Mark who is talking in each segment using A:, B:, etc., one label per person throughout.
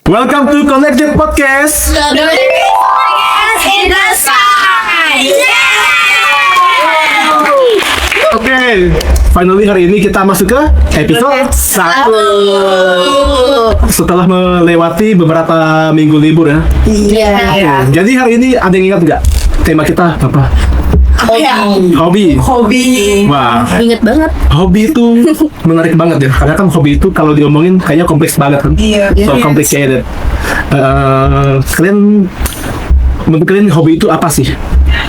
A: Welcome to Connected Podcast.
B: The Podcast in the Sky.
A: Oke, finally hari ini kita masuk ke episode 1 setelah melewati beberapa minggu libur ya.
B: Iya.
A: Jadi hari ini ada yang ingat nggak tema kita apa? Hobi. Wah,
B: Ingat banget.
A: hobi itu menarik banget ya. Karena kan hobi itu kalau diomongin kayaknya kompleks banget kan.
C: Iya.
A: So complicated. Menurut kalian hobi itu apa sih?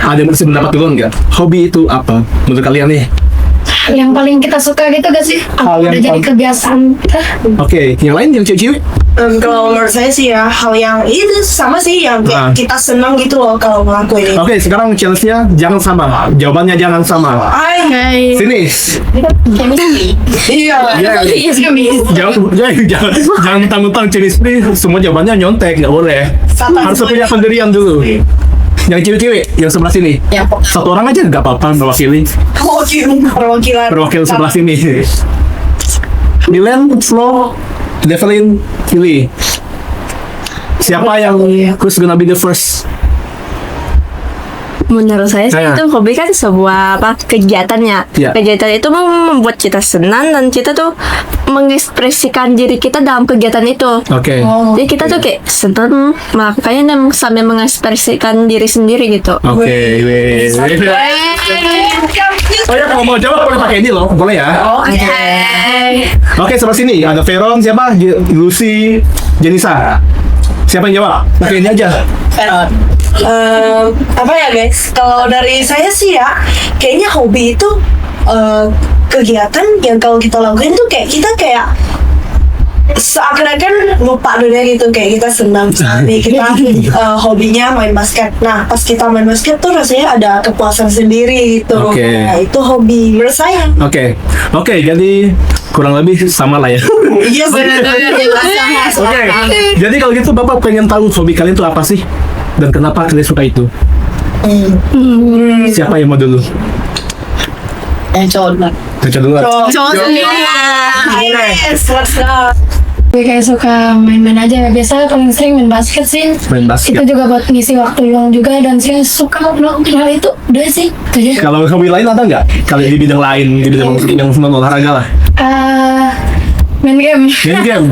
A: Ada yang masih pendapat dulu nggak? Hobi itu apa menurut kalian nih?
D: Yang paling kita suka gitu gak sih?
A: Hal yang
D: Udah jadi
A: paling-
D: kebiasaan.
A: Oke, yang lain yang cewek-cewek?
C: Kalau menurut saya sih ya hal yang itu sama sih yang
A: Ah.
C: kayak kita senang gitu loh kalau ngelakuin itu.
A: Oke, sekarang challenge-nya jangan sama. Jawabannya jangan sama.
C: Ay,
A: Sini.
C: iya.
A: Ya, jangan mentang-mentang jenis ini semua jawabannya nyontek, nggak boleh. Harus punya pendirian dulu. Yang cewek-cewek yang sebelah sini.
C: Ya,
A: Satu orang aja nggak apa-apa mewakili.
C: perwakilan.
A: Perwakil sebelah sini. Milen, Flo, Devlin, pilih. Siapa yang who's gonna be the first?
B: Menurut saya sih
A: Saya.
B: itu hobi kan sebuah kegiatannya.
A: Iya.
B: Kegiatan itu membuat kita senang dan kita tuh mengekspresikan diri kita dalam kegiatan itu.
A: Oke.
B: Jadi kita tuh kayak senang melakukannya dan sambil mengekspresikan diri sendiri gitu.
A: Oke, weh. Oh ya, kalau mau jawab boleh pakai ini loh, boleh ya? Oke, sebelah sini ada Veron, siapa? Lucy, Jenisa. Siapa yang jawab? Pakai ini aja.
C: Apa ya guys? Kalau dari saya sih ya, kayaknya hobi itu kegiatan yang kalau kita lakuin tuh kayak kita kayak seakan-akan lupa dunia gitu, kayak kita senang sekali kita hobinya main basket. Nah pas kita main basket tuh rasanya ada kepuasan sendiri gitu.
A: Oke.
C: Nah, itu hobi menurut saya.
A: Oke, jadi kurang lebih sama lah ya.
C: Iya benar.
A: Oke, jadi kalau gitu Bapak pengen tahu hobi kalian itu apa sih? Dan kenapa kalian suka itu? Siapa yang mau dulu? Baca dulu.
C: Yes, let's go.
D: Gue kayak suka main-main aja. Biasa paling sering main basket sih.
A: Main basket.
D: Itu juga buat ngisi waktu luang juga. Dan saya suka melakukan hal itu. Udah sih. Itu aja.
A: Kalau hobi lain ada nggak? Kalau di bidang lain, di bidang yang non olahraga lah.
D: Main game.
A: Main game.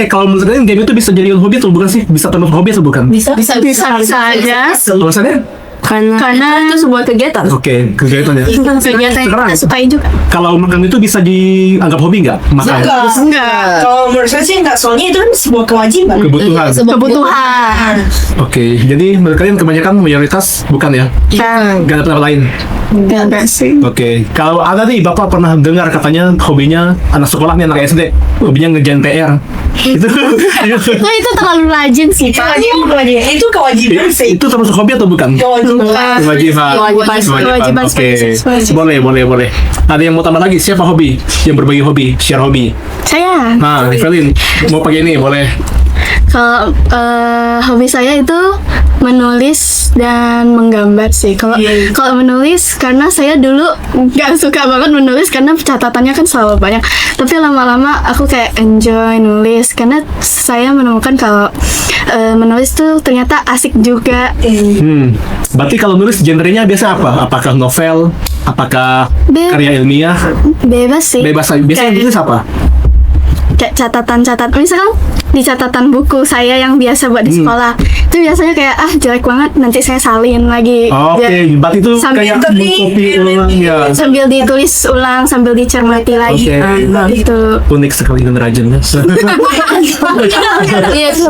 A: Kalau menurut kalian game itu bisa jadi hobi atau bukan sih? Bisa termasuk hobi atau bukan?
D: Bisa.
B: Bisa aja
A: Alasannya?
B: karena itu sebuah kegiatan.
A: Oke, kegiatan ya.
B: Kegiatan yang
A: Sekarang.
B: kita sukai juga.
A: Kalau makan itu bisa dianggap hobi nggak? Makan.
C: Enggak. Kalau menurut saya sih enggak, soalnya itu kan sebuah kewajiban.
A: Kebutuhan.
B: Kebutuhan.
A: Oke, jadi menurut kalian kebanyakan mayoritas bukan ya? Gak ada pendapat lain.
B: Enggak sih.
A: Oke, kalau ada nih Bapak pernah dengar katanya hobinya anak sekolah nih, anak SD, hobinya ngerjain PR. Itu
B: Nah itu terlalu rajin sih.
C: Itu kewajiban sih.
A: itu termasuk hobi atau bukan?
C: Kewajiban.
B: Kewajiban.
A: Oke, boleh. Ada yang mau tambah lagi? Siapa hobi? Yang berbagi hobi, share hobi.
B: Saya
A: Nah, Evelyn, mau pakai ini boleh.
B: kalau hobi saya itu menulis dan menggambar sih. Kalau menulis karena saya dulu nggak suka banget menulis karena catatannya kan selalu banyak. Tapi lama-lama aku kayak enjoy nulis karena saya menemukan kalau menulis tuh ternyata asik juga.
A: Berarti kalau nulis genrenya biasa apa? Apakah novel? Apakah karya ilmiah?
B: Bebas sih.
A: Bebas aja. Biasanya
B: Kayak-
A: nulis apa?
B: Kayak catatan-catatan, misalkan di catatan buku saya yang biasa buat di sekolah itu biasanya kayak jelek banget, nanti saya salin lagi.
A: Oke, berarti itu
B: Sambil
A: kayak mengcopy ulang ya.
B: sambil ditulis ulang, sambil dicermati lagi.
A: Oke.
B: Gitu.
A: Unik sekali dan rajin.
B: Iya itu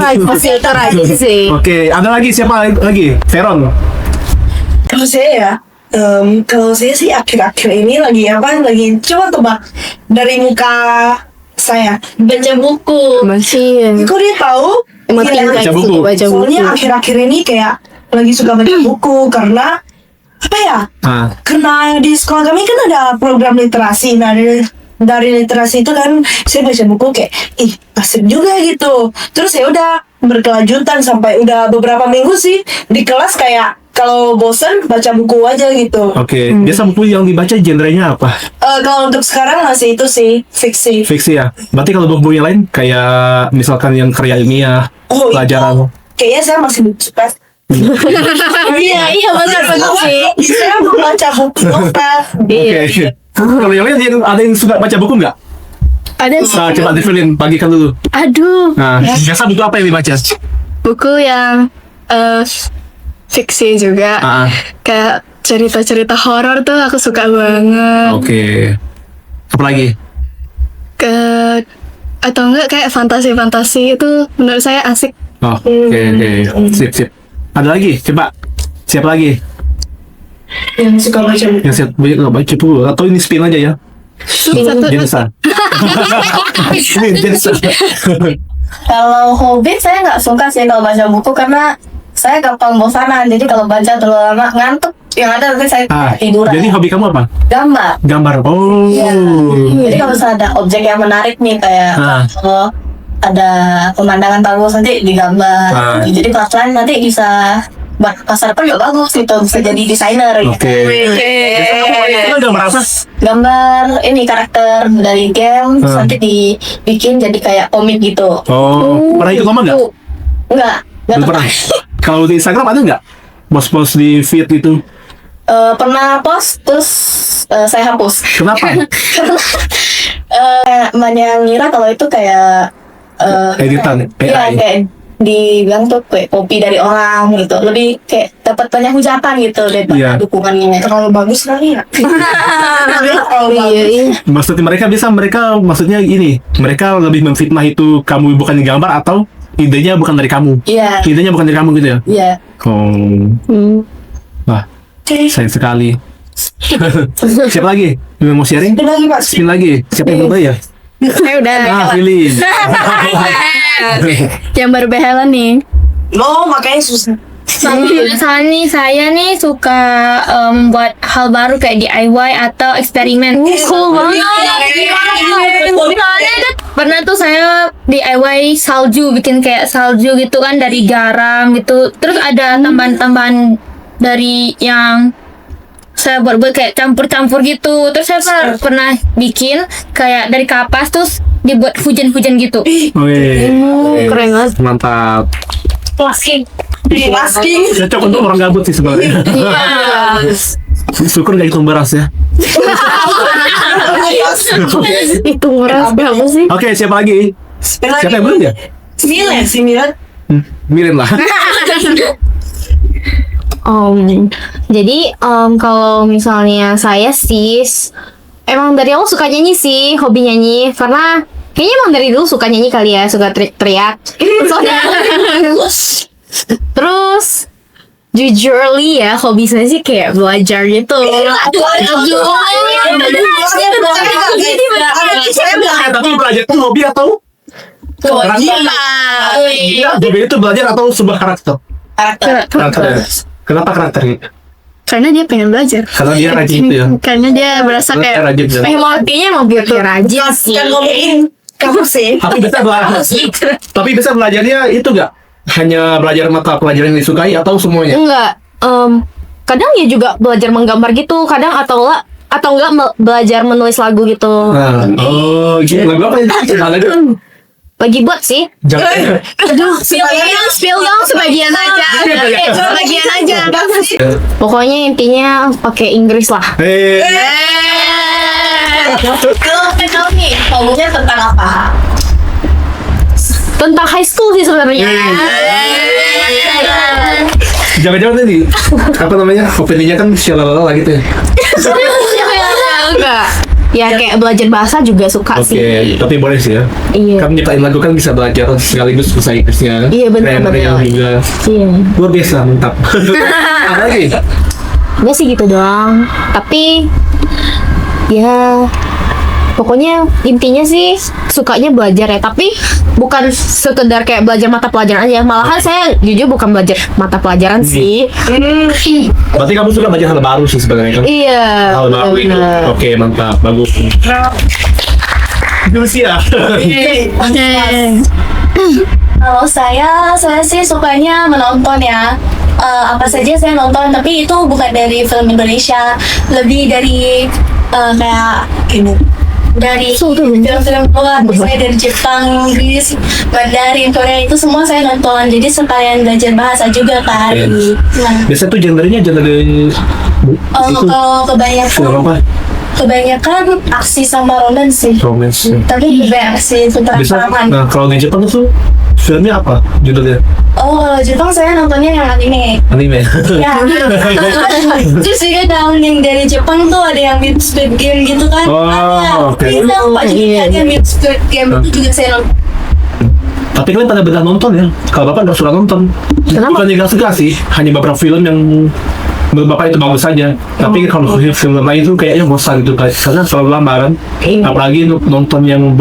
B: rajin sih.
A: Oke, ada lagi siapa lagi? Veron.
C: Kalau saya ya, kalau saya sih akhir-akhir ini lagi coba tebak dari muka saya baca buku.
B: Masih.
C: Kok dia tahu? Iya,
A: Baca buku.
C: Soalnya akhir-akhir ini kayak lagi suka baca buku karena apa ya? Karena di sekolah kami kan ada program literasi. Nah, dari literasi itu kan saya baca buku kayak asik juga gitu. Terus ya udah berkelanjutan sampai udah beberapa minggu sih di kelas kayak kalau bosan baca buku aja gitu.
A: Oke, biasa buku yang dibaca genrenya apa?
C: Kalau untuk sekarang masih itu sih fiksi.
A: Fiksi ya. Berarti kalau buku yang lain kayak misalkan yang karya ilmiah
C: Oh
A: pelajaran.
C: kayaknya saya masih suka.
B: Iya benar sih.
C: Saya membaca buku novel.
A: Oke. Kalau yang lain ada yang suka baca buku nggak?
B: Ada sih.
A: Nah, coba Develin bagikan dulu.
B: Aduh,
A: Nah, biasa buku apa yang dibaca?
B: buku yang fiksi juga. Kayak cerita-cerita horor tuh aku suka banget.
A: Oke. Apa lagi?
B: Atau enggak kayak fantasi-fantasi itu menurut saya asik.
A: Oh, oke. Sip. Ada lagi? Coba. Siapa lagi?
C: Yang suka baca buku.
A: Yang siap banyak baca buku atau ini spin aja ya?
B: Satu.
A: Jenisa. Ini Jenisa.
D: Kalau hobi saya nggak suka sih kalau baca buku karena saya gampang bosanan. Jadi kalau baca terlalu lama ngantuk. Yang ada nanti saya tiduran.
A: Jadi hobi kamu apa?
D: Gambar.
A: Gambar. Oh.
D: Iya. Jadi kalau misalnya ada objek yang menarik nih kayak kalau ada pemandangan bagus nanti digambar. Jadi pelan-pelan nanti bisa pasar depan juga bagus gitu, bisa jadi desainer gitu.
A: Oke. Itu gambar apa?
D: Gambar ini karakter dari game terus nanti dibikin jadi kayak komik gitu.
A: Oh, pernah ikut lomba nggak?
D: Enggak
A: Belum pernah. Kalau di Instagram ada nggak? Post-post di feed itu?
D: Pernah post terus saya hapus.
A: Kenapa?
D: Banyak ngira kalau itu kayak
A: Editan
D: iya,
A: AI.
D: kayak dibilang tuh kayak kopi dari orang gitu, lebih kayak dapat banyak hujatan gitu daripada dukungannya.
C: Terlalu bagus kali ya.
A: Maksudnya maksudnya ini, mereka lebih memfitnah itu kamu bukan yang gambar atau idenya bukan dari kamu.
D: Iya.
A: Idenya bukan dari kamu gitu ya?
D: Iya.
A: Oh. Wah, sayang sekali. Siapa lagi? Yang mau sharing?
C: Spin lagi Pak.
A: Spin lagi. Siapa yang berubah ya?
B: Saya udah.
A: Pilih.
B: Yang baru behelan nih.
C: No, makanya susah.
E: Misalnya nih saya nih suka buat hal baru kayak DIY atau eksperimen.
B: Cool banget.
E: Pernah tuh saya DIY salju, bikin kayak salju gitu kan dari garam gitu. Terus ada tambahan-tambahan dari yang saya buat kayak campur-campur gitu. Terus saya pernah bikin kayak dari kapas terus dibuat hujan-hujan gitu.
B: Keren banget.
A: Mantap.
E: Plastik.
A: Cocok untuk orang gabut sih sebenarnya. Syukur gak hitung beras ya.
B: Itu murah berapa sih?
A: Oke, siapa lagi? Siapa yang belum ya?
C: Sembilan.
A: Mirin lah.
F: Jadi kalau misalnya saya sih emang dari awal suka nyanyi sih, hobi nyanyi karena kayaknya emang dari dulu suka nyanyi kali ya, suka teriak. Terus jujurly ya, hobi saya sih kayak belajar gitu.
A: Tapi belajar itu hobi atau hobi itu belajar atau sebuah karakter? Karakter. Kenapa karakternya?
B: Karena dia pengen belajar.
A: Karena dia rajin itu ya.
B: Karena dia berasa kayak
A: Rajin ya.
F: Kayaknya mau biar rajin sih.
C: Kan ngomongin kamu sih.
A: Tapi bisa belajarnya itu nggak? Hanya belajar mata pelajaran yang disukai atau semuanya?
F: Enggak. Kadang ya juga belajar menggambar gitu, kadang atau enggak belajar menulis lagu gitu.
A: Oh, gitu. Lagu apa itu?
F: Lagi buat sih.
A: Jangan.
B: aduh, spill dong sebagian aja. Sebagian aja.
F: Pokoknya intinya pakai Inggris lah.
D: Kalau nih hobinya tentang apa?
F: Tentang high school sih sebenarnya.
A: Jangan-jangan tadi apa namanya? Opininya kan syalalala gitu ya.
F: Enggak. Ya kayak belajar bahasa juga suka
A: Oke,
F: sih.
A: tapi boleh sih ya.
F: Iya.
A: Kan nyiptain lagu kan bisa belajar sekaligus bahasa Inggrisnya.
F: Iya, benar.
A: Grammarnya juga.
F: Iya.
A: Luar biasa, mantap. Apa lagi?
F: Udah sih gitu doang. Tapi ya pokoknya intinya sih sukanya belajar ya. Tapi bukan sekedar kayak belajar mata pelajaran aja. Malahan saya jujur bukan belajar mata pelajaran sih.
A: Berarti kamu suka belajar hal baru sih sebenarnya kan?
F: Iya.
A: Hal baru.
F: benar.
A: Oke, mantap, bagus. Itu sih ya.
D: Kalau saya sih sukanya menonton ya. Apa saja saya nonton, tapi itu bukan dari film Indonesia, lebih dari kayak ini dari film-film luar, misalnya dari Jepang, Inggris, Mandarin, Korea itu semua saya nonton. Jadi sekalian belajar bahasa juga kan. Nah,
A: Biasa tuh genre-nya genre itu
D: kalau
A: film apa?
D: kebanyakan aksi sama romance sih.
A: Romance.
D: Tapi juga aksi itu
A: Bisa.
D: teraman.
A: Nah, kalau di Jepang itu filmnya apa judulnya?
D: Oh, kalau Jepang saya nontonnya yang anime.
A: Anime.
D: Ya, terus juga yang dari Jepang tuh ada yang Meet Squid Game gitu kan.
A: Oh,
D: Ada.
A: oke.
D: Kita lupa juga ada Meet Squid Game itu juga saya nonton.
A: Tapi kalian pada benar nonton ya? Kalau bapak nggak suka nonton. Bukan nggak suka sih, hanya beberapa film yang menurut bapak itu bagus saja. Tapi kalau film lain itu kayaknya bosan gitu karena selalu lama kan. Apalagi nonton yang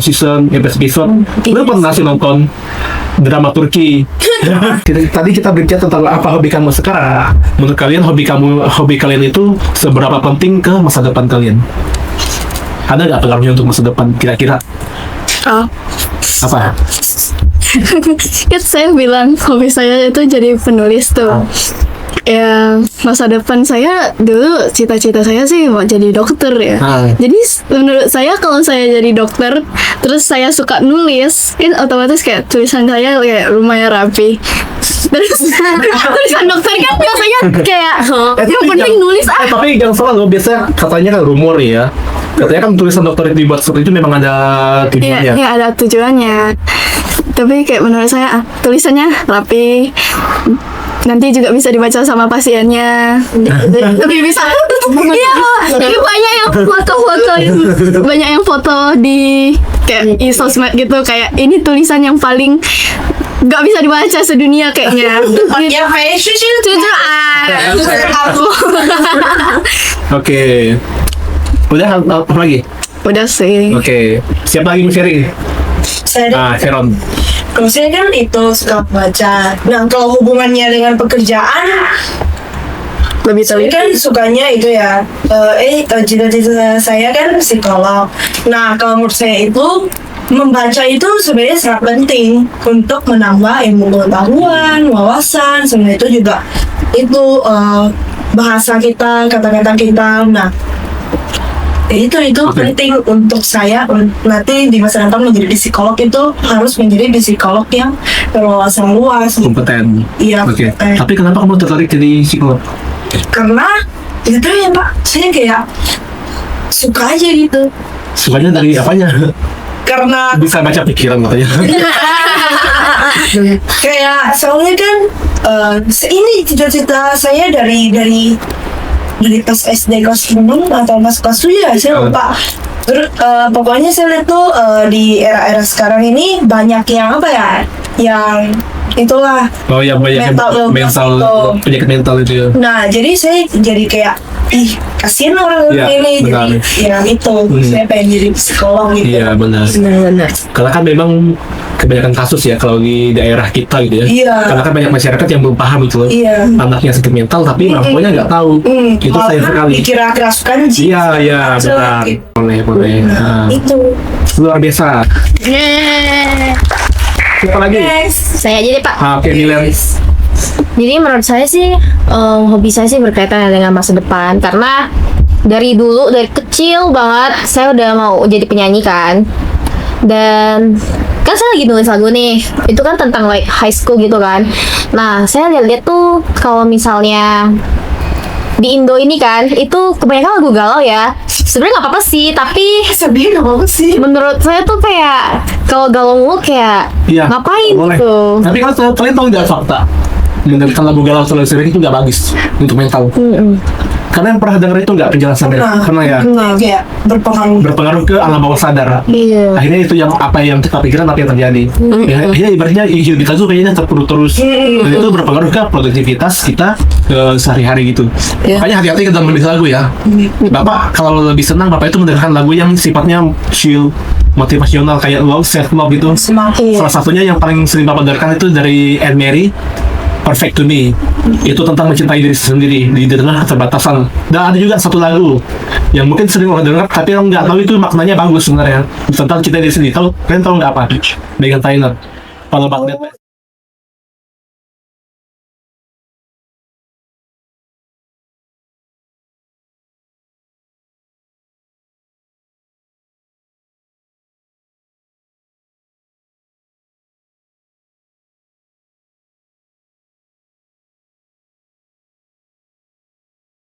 A: season episode. Lu pernah sih nonton drama Turki? Tadi kita berbicara tentang apa hobi kamu sekarang. Menurut kalian hobi kalian itu seberapa penting ke masa depan kalian? Ada nggak pengaruhnya untuk masa depan kira-kira?
B: Oh,
A: Apa?
B: kan saya bilang hobi saya itu jadi penulis tuh. Ya, masa depan saya dulu cita-cita saya sih mau jadi dokter ya. Jadi menurut saya kalau saya jadi dokter, terus saya suka nulis, kan otomatis kayak tulisan saya kayak lumayan rapi. Terus tulisan dokter kan biasanya kayak yang penting nulis
A: Tapi jangan salah loh, biasanya katanya kan rumor ya. Katanya kan tulisan dokter itu dibuat seperti itu memang ada tujuannya.
B: Iya, ada tujuannya. Tapi kayak menurut saya tulisannya rapi. Nanti juga bisa dibaca sama pasiennya. Lebih bisa. Iya, ini banyak yang foto-foto, banyak yang foto di kayak sosmed gitu, kayak ini tulisan yang paling nggak bisa dibaca sedunia kayaknya.
C: Ya, fashion
B: Jujur aku.
A: Oke. Udah apa lagi?
B: Udah sih.
A: Oke. Siapa lagi sharing?
C: Saya
A: Sharon.
C: kalau saya kan itu suka baca. Nah, kalau hubungannya dengan pekerjaan,
B: Lebih tahu.
C: saya kan sukanya itu ya. Cita-cita saya kan psikolog. Nah, kalau menurut saya itu membaca itu sebenarnya sangat penting untuk menambah ilmu pengetahuan, wawasan, sebenarnya itu juga itu bahasa kita, kata-kata kita. Nah, itu penting untuk saya nanti di masa depan menjadi psikolog itu harus menjadi psikolog yang berwawasan luas.
A: Kompeten.
C: Iya.
A: Oke.
C: kompeten.
A: Tapi kenapa kamu tertarik jadi psikolog?
C: Karena itu ya Pak, saya kayak suka aja gitu.
A: Sukanya dari apanya?
C: Karena
A: Bisa baca pikiran katanya.
C: kayak soalnya kan ini cita-cita saya dari pas SD kelas 6 atau pas kelas 7 ya saya lupa. Terus pokoknya saya lihat tuh di era-era sekarang ini banyak yang apa ya, yang itulah
A: Oh ya, banyak mental penyakit mental itu ya.
C: Nah, jadi saya jadi kayak kasihan orang
A: Iya,
C: ini
A: benar.
C: jadi ya itu saya pengen jadi psikolog gitu.
A: Iya benar.
C: Benar.
A: Karena kan memang kebanyakan kasus ya kalau di daerah kita gitu ya.
C: Iya.
A: Karena kan banyak masyarakat yang belum paham gitu loh.
C: Iya.
A: Anaknya sakit mental tapi orang tuanya nggak tahu. Itu sayang sekali.
C: Dikira kerasukan sih.
A: Iya benar. Boleh. Nah,
C: Itu.
A: luar biasa. Siapa lagi?
F: Saya aja deh Pak.
A: Oke, Milen.
F: Jadi menurut saya sih hobi saya sih berkaitan dengan masa depan karena dari kecil banget saya udah mau jadi penyanyi kan. Dan kan saya lagi nulis lagu nih, itu kan tentang like high school gitu kan. Nah saya lihat-lihat tuh kalau misalnya di Indo ini kan itu kebanyakan lagu galau ya. Sebenarnya nggak apa-apa sih, tapi
C: Sedih nggak apa sih.
F: menurut saya tuh kayak kalau galau mulu kayak
A: Iya.
F: ngapain
A: Boleh.
F: tuh.
A: Tapi kalau kalian tahu nggak fakta? Mendengarkan lagu galau terlalu sering itu nggak bagus untuk mental. Kalian pernah dengar itu nggak penjelasannya? Pernah ya?
C: Kayak
A: Berpengaruh ke alam bawah sadar.
F: Iya.
A: Akhirnya itu yang apa yang kita pikiran apa yang terjadi. Ya, akhirnya ibaratnya hidup kita tuh kayaknya terpuruk terus. Dan itu berpengaruh ke produktivitas kita ke sehari-hari gitu. Makanya hati-hati dalam menulis lagu ya. Bapak kalau lebih senang Bapak itu mendengarkan lagu yang sifatnya chill, motivasional kayak love, self love gitu. Salah satunya yang paling sering Bapak dengarkan itu dari Anne Mary, Perfect to Me. Itu tentang mencintai diri sendiri di tengah keterbatasan. Dan ada juga satu lagu yang mungkin sering orang dengar tapi orang nggak tahu itu maknanya bagus sebenarnya tentang cinta diri sendiri. Kalian tahu nggak apa? Megan Trainor, Follow Back That.